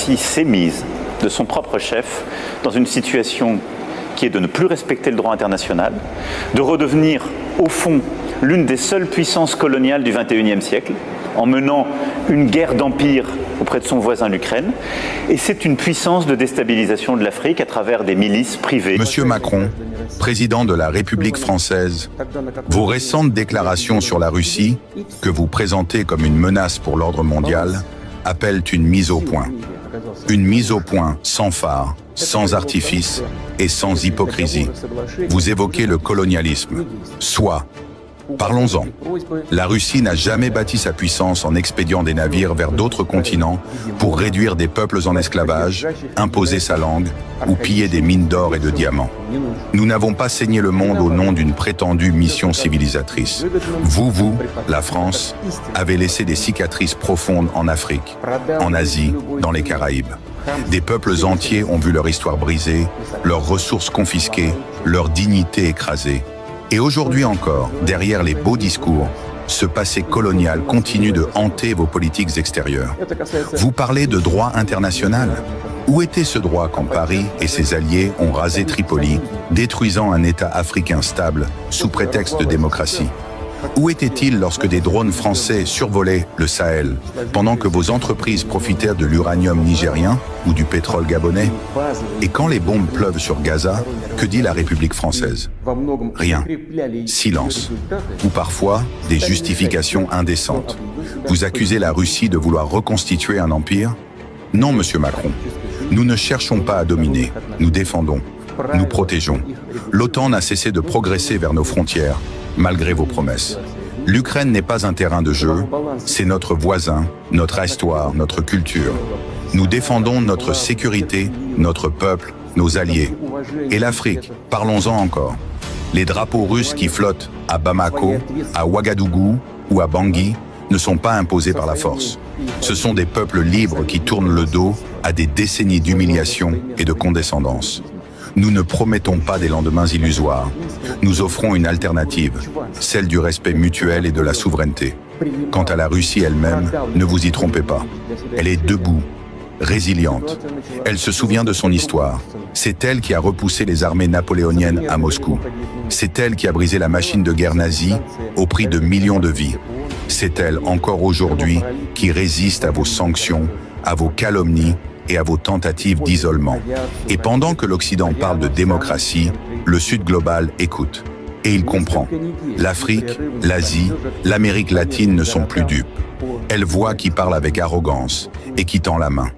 Russie s'est mise de son propre chef dans une situation qui est de ne plus respecter le droit international, de redevenir, au fond, l'une des seules puissances coloniales du XXIe siècle, en menant une guerre d'empire auprès de son voisin l'Ukraine. Et c'est une puissance de déstabilisation de l'Afrique à travers des milices privées. Monsieur Macron, président de la République française, vos récentes déclarations sur la Russie, que vous présentez comme une menace pour l'ordre mondial, appellent une mise au point. Une mise au point sans phare, sans artifice et sans hypocrisie. Vous évoquez le colonialisme. Soit. Parlons-en. La Russie n'a jamais bâti sa puissance en expédiant des navires vers d'autres continents pour réduire des peuples en esclavage, imposer sa langue ou piller des mines d'or et de diamants. Nous n'avons pas saigné le monde au nom d'une prétendue mission civilisatrice. Vous, la France, avez laissé des cicatrices profondes en Afrique, en Asie, dans les Caraïbes. Des peuples entiers ont vu leur histoire brisée, leurs ressources confisquées, leur dignité écrasée. Et aujourd'hui encore, derrière les beaux discours, ce passé colonial continue de hanter vos politiques extérieures. Vous parlez de droit international. Où était ce droit quand Paris et ses alliés ont rasé Tripoli, détruisant un État africain stable sous prétexte de démocratie? Où était-il lorsque des drones français survolaient le Sahel, pendant que vos entreprises profitèrent de l'uranium nigérien ou du pétrole gabonais? Et quand les bombes pleuvent sur Gaza, que dit la République française? Rien. Silence. Ou parfois, des justifications indécentes. Vous accusez la Russie de vouloir reconstituer un empire? Non, monsieur Macron. Nous ne cherchons pas à dominer, nous défendons, nous protégeons. L'OTAN n'a cessé de progresser vers nos frontières, malgré vos promesses. L'Ukraine n'est pas un terrain de jeu, c'est notre voisin, notre histoire, notre culture. Nous défendons notre sécurité, notre peuple, nos alliés. Et l'Afrique, parlons-en encore. Les drapeaux russes qui flottent à Bamako, à Ouagadougou ou à Bangui ne sont pas imposés par la force. Ce sont des peuples libres qui tournent le dos à des décennies d'humiliation et de condescendance. Nous ne promettons pas des lendemains illusoires. Nous offrons une alternative, celle du respect mutuel et de la souveraineté. Quant à la Russie elle-même, ne vous y trompez pas. Elle est debout, résiliente. Elle se souvient de son histoire. C'est elle qui a repoussé les armées napoléoniennes à Moscou. C'est elle qui a brisé la machine de guerre nazie au prix de millions de vies. C'est elle, encore aujourd'hui, qui résiste à vos sanctions, à vos calomnies et à vos tentatives d'isolement. Et pendant que l'Occident parle de démocratie, le Sud global écoute. Et il comprend. L'Afrique, l'Asie, l'Amérique latine ne sont plus dupes. Elles voient qui parle avec arrogance et qui tend la main.